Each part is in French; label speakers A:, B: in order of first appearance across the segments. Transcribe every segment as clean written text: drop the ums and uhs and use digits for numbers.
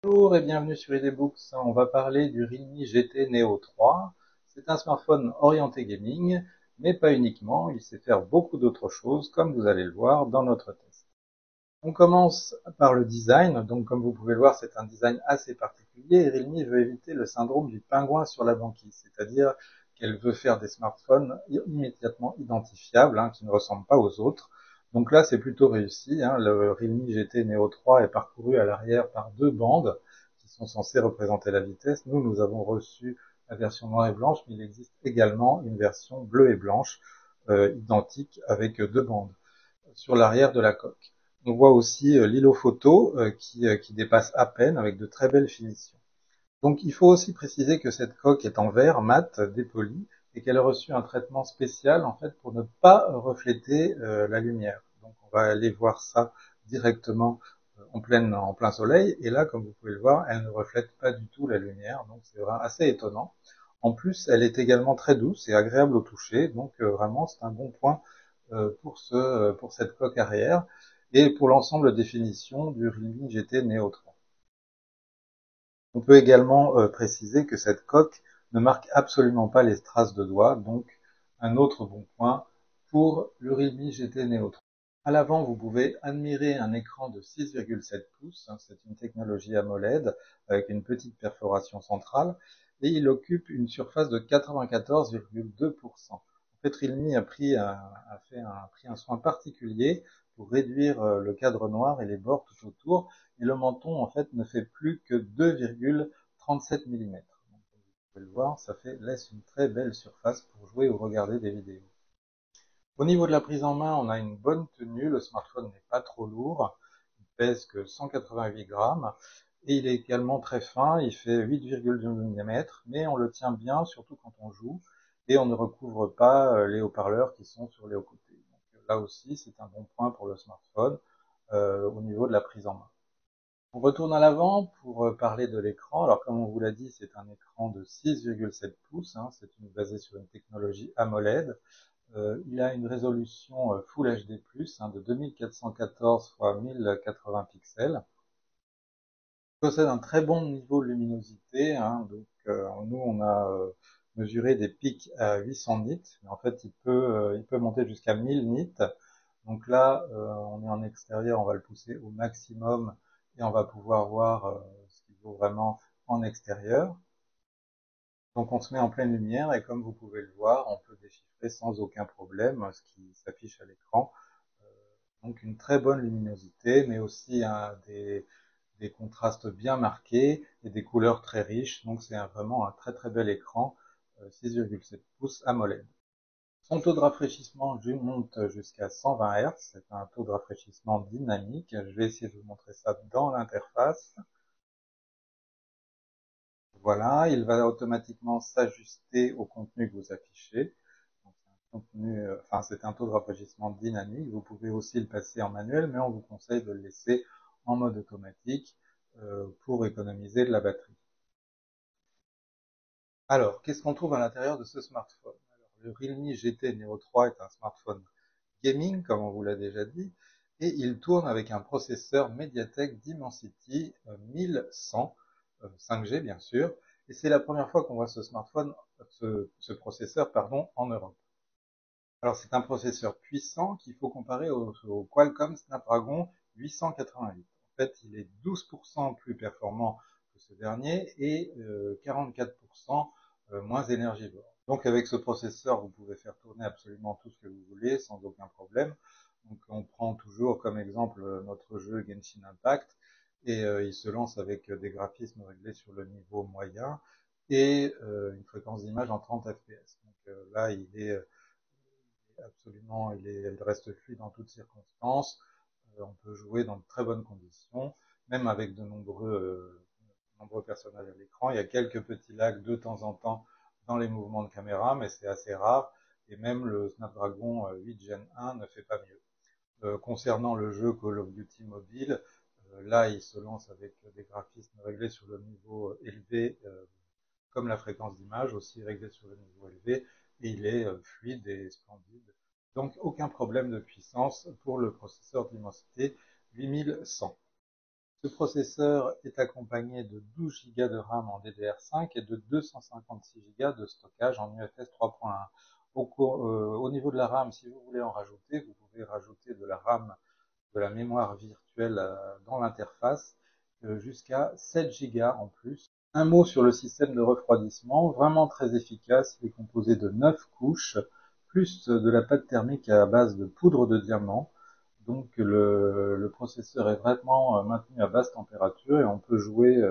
A: Bonjour et bienvenue sur EDBooks. On va parler du Realme GT Neo 3. C'est un smartphone orienté gaming, mais pas uniquement. Il sait faire beaucoup d'autres choses, comme vous allez le voir dans notre test. On commence par le design. Donc, comme vous pouvez le voir, c'est un design assez particulier. Et Realme veut éviter le syndrome du pingouin sur la banquise, c'est-à-dire qu'elle veut faire des smartphones immédiatement identifiables, qui ne ressemblent pas aux autres. Donc là, c'est plutôt réussi. Le Realme GT Neo 3 est parcouru à l'arrière par deux bandes qui sont censées représenter la vitesse. Nous avons reçu la version noire et blanche, mais il existe également une version bleue et blanche identique avec deux bandes sur l'arrière de la coque. On voit aussi l'îlot photo qui dépasse à peine avec de très belles finitions. Donc il faut aussi préciser que cette coque est en verre mat dépoli et qu'elle a reçu un traitement spécial en fait pour ne pas refléter la lumière. Donc on va aller voir ça directement en plein soleil et là comme vous pouvez le voir elle ne reflète pas du tout la lumière donc c'est vraiment assez étonnant. En plus elle est également très douce et agréable au toucher donc vraiment c'est un bon point pour cette coque arrière et pour l'ensemble des finitions du Realme GT Neo 3. On peut également préciser que cette coque ne marque absolument pas les traces de doigts, donc un autre bon point pour le Realme GT Neo 3. À l'avant, vous pouvez admirer un écran de 6,7 pouces, c'est une technologie AMOLED avec une petite perforation centrale, et il occupe une surface de 94,2%. En fait, Realme pris un soin particulier pour réduire le cadre noir et les bords tout autour, et le menton en fait ne fait plus que 2,37 mm. Comme vous pouvez le voir, laisse une très belle surface pour jouer ou regarder des vidéos. Au niveau de la prise en main, on a une bonne tenue, le smartphone n'est pas trop lourd, il pèse que 188 grammes et il est également très fin, il fait 8,2 mm, mais on le tient bien, surtout quand on joue, et on ne recouvre pas les haut-parleurs qui sont sur les hauts-côtés. Donc là aussi, c'est un bon point pour le smartphone au niveau de la prise en main. On retourne à l'avant pour parler de l'écran. Alors comme on vous l'a dit, c'est un écran de 6,7 pouces, basé sur une technologie AMOLED. Il a une résolution Full HD+, de 2414 x 1080 pixels. Il possède un très bon niveau de luminosité. Nous, on a mesuré des pics à 800 nits, mais en fait, il peut monter jusqu'à 1000 nits. Donc là, on est en extérieur, on va le pousser au maximum et on va pouvoir voir ce qu'il vaut vraiment en extérieur. Donc on se met en pleine lumière et comme vous pouvez le voir, on peut déchiffrer sans aucun problème ce qui s'affiche à l'écran. Euh, donc une très bonne luminosité, mais aussi des contrastes bien marqués et des couleurs très riches. Donc c'est vraiment un très très bel écran 6,7 pouces AMOLED. Son taux de rafraîchissement monte jusqu'à 120 Hz. C'est un taux de rafraîchissement dynamique. Je vais essayer de vous montrer ça dans l'interface. Voilà, il va automatiquement s'ajuster au contenu que vous affichez. C'est un taux de rafraîchissement dynamique. Vous pouvez aussi le passer en manuel, mais on vous conseille de le laisser en mode automatique pour économiser de la batterie. Alors, qu'est-ce qu'on trouve à l'intérieur de ce smartphone? Alors, le Realme GT Neo 3 est un smartphone gaming, comme on vous l'a déjà dit, et il tourne avec un processeur MediaTek Dimensity 1100, 5G bien sûr, et c'est la première fois qu'on voit ce processeur pardon, en Europe. Alors c'est un processeur puissant qu'il faut comparer au Qualcomm Snapdragon 888. En fait, il est 12% plus performant que ce dernier et 44% moins énergivore. Donc avec ce processeur, vous pouvez faire tourner absolument tout ce que vous voulez sans aucun problème. Donc on prend toujours comme exemple notre jeu Genshin Impact et il se lance avec des graphismes réglés sur le niveau moyen et une fréquence d'image en 30 fps. Donc là, il reste fluide en toutes circonstances. On peut jouer dans de très bonnes conditions, même avec nombreux personnages à l'écran. Il y a quelques petits lags de temps en temps dans les mouvements de caméra, mais c'est assez rare. Et même le Snapdragon 8 Gen 1 ne fait pas mieux. Concernant le jeu Call of Duty Mobile, là, il se lance avec des graphismes réglés sur le niveau élevé, comme la fréquence d'image aussi réglée sur le niveau élevé, et il est fluide et splendide. Donc aucun problème de puissance pour le processeur Dimensity 8100. Ce processeur est accompagné de 12 Go de RAM en DDR5 et de 256 Go de stockage en UFS 3.1. Au niveau de la RAM, si vous voulez en rajouter, vous pouvez rajouter de la RAM, de la mémoire virtuelle dans l'interface, jusqu'à 7 Go en plus. Un mot sur le système de refroidissement, vraiment très efficace. Il est composé de 9 couches, plus de la pâte thermique à base de poudre de diamant. Donc le processeur est vraiment maintenu à basse température et on peut jouer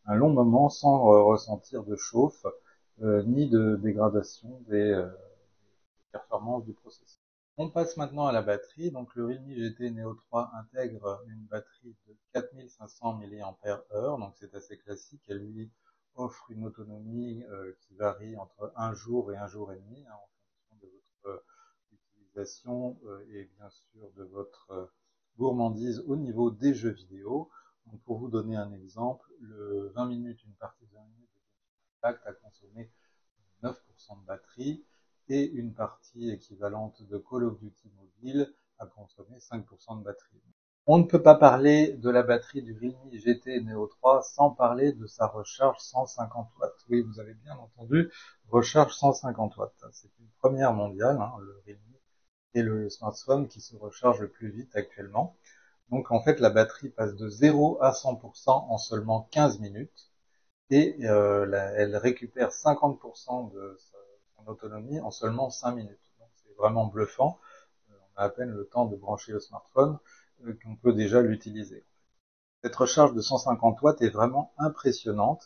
A: un long moment sans ressentir de chauffe ni de dégradation des performances du processeur. On passe maintenant à la batterie. Donc le Realme GT Neo 3 intègre une batterie de 4500 mAh, donc c'est assez classique. Elle lui offre une autonomie qui varie entre un jour et un jour et demi, hein, en fonction de votre utilisation et bien sûr de votre gourmandise au niveau des jeux vidéo. Donc pour vous donner un exemple, le 20 minutes, une partie de 20 minutes de Genshin Impact a consommé 9% de batterie et une partie équivalente de Call of Duty Mobile a consommé 5% de batterie. On ne peut pas parler de la batterie du Realme GT Neo 3 sans parler de sa recharge 150 watts. Oui, vous avez bien entendu, recharge 150 watts. C'est une première mondiale, hein, le Realme est le smartphone qui se recharge le plus vite actuellement. Donc en fait, la batterie passe de 0 à 100% en seulement 15 minutes et elle récupère 50% de son autonomie en seulement 5 minutes. Donc c'est vraiment bluffant. On a à peine le temps de brancher le smartphone qu'on peut déjà l'utiliser. Cette recharge de 150 watts est vraiment impressionnante.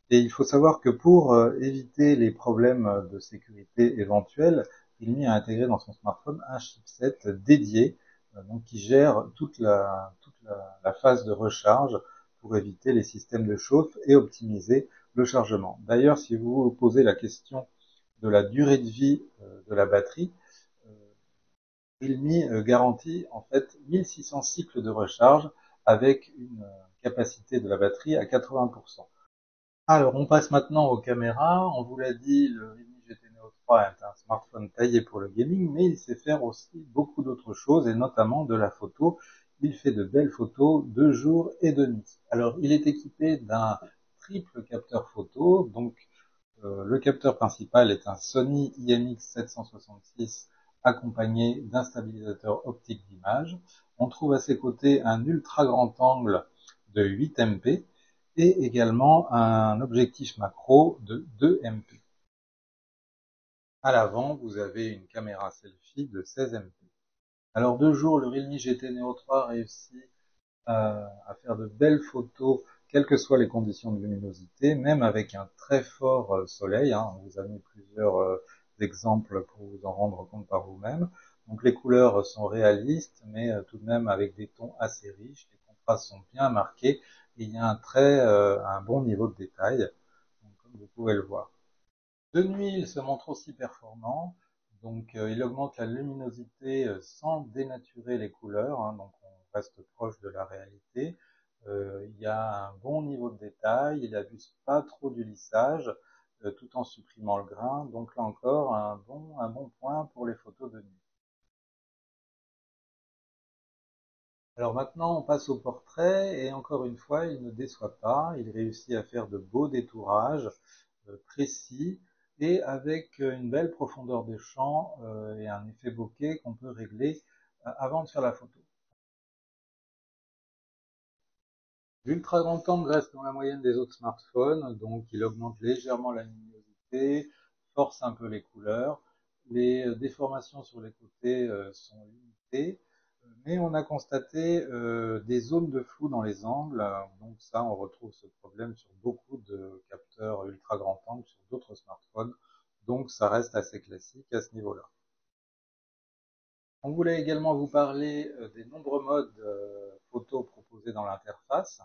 A: Et il faut savoir que pour éviter les problèmes de sécurité éventuels, Realme a intégré dans son smartphone un chipset dédié donc qui gère toute la phase de recharge pour éviter les systèmes de chauffe et optimiser le chargement. D'ailleurs, si vous vous posez la question de la durée de vie de la batterie, Realme garantit en fait 1600 cycles de recharge avec une capacité de la batterie à 80%. Alors, on passe maintenant aux caméras. On vous l'a dit, le Realme GT Neo 3 est un smartphone taillé pour le gaming, mais il sait faire aussi beaucoup d'autres choses, et notamment de la photo. Il fait de belles photos de jour et de nuit. Alors, il est équipé d'un triple capteur photo. Donc, le capteur principal est un Sony IMX766 accompagné d'un stabilisateur optique d'image. On trouve à ses côtés un ultra grand angle de 8 MP et également un objectif macro de 2 MP. À l'avant, vous avez une caméra selfie de 16 MP. Alors de jour, le Realme GT Neo 3 réussit à faire de belles photos, quelles que soient les conditions de luminosité, même avec un très fort soleil. Hein. On vous a mis plusieurs exemples pour vous en rendre compte par vous-même. Donc les couleurs sont réalistes, mais tout de même avec des tons assez riches. Les contrastes sont bien marqués et il y a un bon niveau de détail, donc, comme vous pouvez le voir. De nuit, il se montre aussi performant. Donc, il augmente la luminosité sans dénaturer les couleurs. Hein, donc, on reste proche de la réalité. Il y a un bon niveau de détail. Il n'abuse pas trop du lissage, tout en supprimant le grain. Donc, là encore, un bon point pour les photos de nuit. Alors maintenant, on passe au portrait et encore une fois, il ne déçoit pas. Il réussit à faire de beaux détourages précis et avec une belle profondeur de champ et un effet bokeh qu'on peut régler avant de faire la photo. L'ultra grand angle reste dans la moyenne des autres smartphones, donc il augmente légèrement la luminosité, force un peu les couleurs. Les déformations sur les côtés sont limitées, mais on a constaté des zones de flou dans les angles. Donc ça, on retrouve ce problème sur beaucoup de capteurs ultra grand angle sur d'autres smartphones. Donc ça reste assez classique à ce niveau-là. On voulait également vous parler des nombreux modes photo proposés dans l'interface.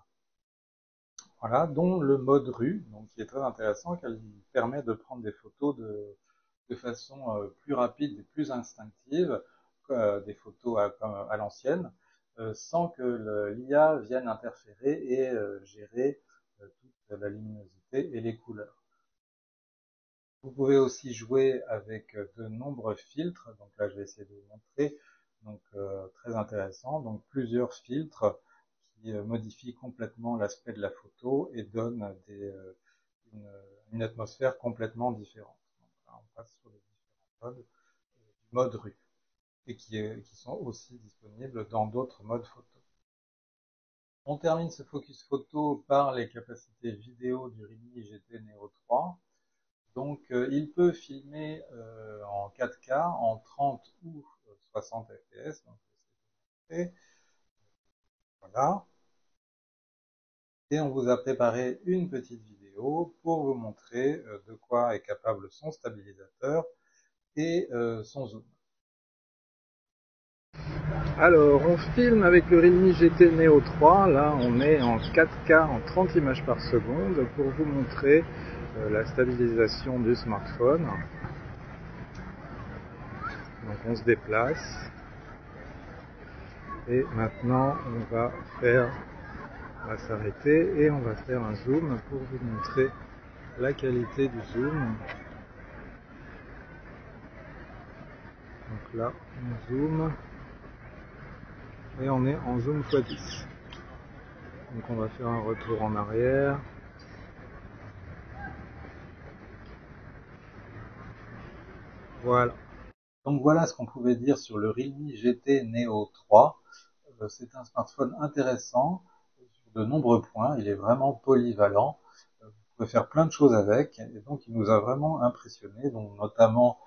A: Voilà, dont le mode rue, donc qui est très intéressant, car il permet de prendre des photos de façon plus rapide et plus instinctive, des photos à l'ancienne, sans que l'IA vienne interférer et gérer toute la luminosité et les couleurs. Vous pouvez aussi jouer avec de nombreux filtres, donc là je vais essayer de vous montrer, donc très intéressant, donc plusieurs filtres qui modifie complètement l'aspect de la photo et donne une atmosphère complètement différente. Donc là, on passe sur les différents modes du mode rue et qui sont aussi disponibles dans d'autres modes photo. On termine ce focus photo par les capacités vidéo du Realme GT Neo 3. Donc il peut filmer en 4K, en 30 ou 60 fps. Donc, voilà. Et on vous a préparé une petite vidéo pour vous montrer de quoi est capable son stabilisateur et son zoom. Alors, on filme avec le Realme GT Neo 3. Là, on est en 4K en 30 images par seconde pour vous montrer la stabilisation du smartphone. Donc, on se déplace. Et maintenant, on va s'arrêter et on va faire un zoom pour vous montrer la qualité du zoom. Donc là, on zoome. Et on est en zoom x10. Donc on va faire un retour en arrière. Voilà. Donc voilà ce qu'on pouvait dire sur le Realme GT Neo 3. C'est un smartphone intéressant sur de nombreux points. Il est vraiment polyvalent. Vous pouvez faire plein de choses avec. Et donc il nous a vraiment impressionné. Donc notamment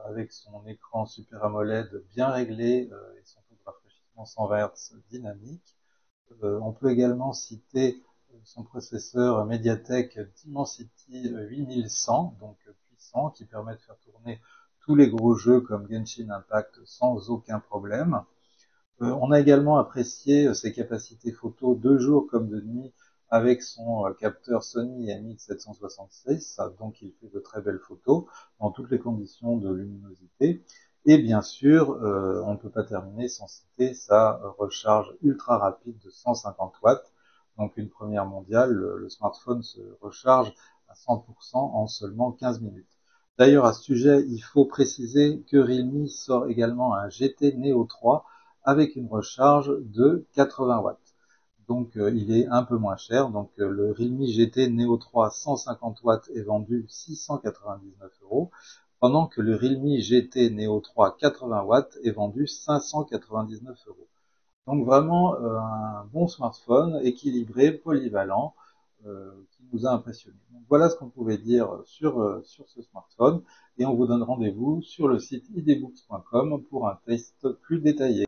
A: avec son écran Super AMOLED bien réglé et son taux de rafraîchissement 120 Hz dynamique. On peut également citer son processeur Mediatek Dimensity 8100, donc puissant, qui permet de faire tourner tous les gros jeux comme Genshin Impact sans aucun problème. On a également apprécié ses capacités photo de jour comme de nuit avec son capteur Sony MX766, donc il fait de très belles photos dans toutes les conditions de luminosité. Et bien sûr, on ne peut pas terminer sans citer sa recharge ultra rapide de 150 watts, donc une première mondiale. Le smartphone se recharge à 100% en seulement 15 minutes. D'ailleurs, à ce sujet, il faut préciser que Realme sort également un GT Neo 3 avec une recharge de 80 watts. Donc il est un peu moins cher. Donc le Realme GT Neo 3 150 watts est vendu 699 €, pendant que le Realme GT Neo 3 80 watts est vendu 599 €. Donc vraiment un bon smartphone, équilibré, polyvalent, qui nous a impressionnés. Donc voilà ce qu'on pouvait dire sur ce smartphone, et on vous donne rendez-vous sur le site idbooks.com pour un test plus détaillé.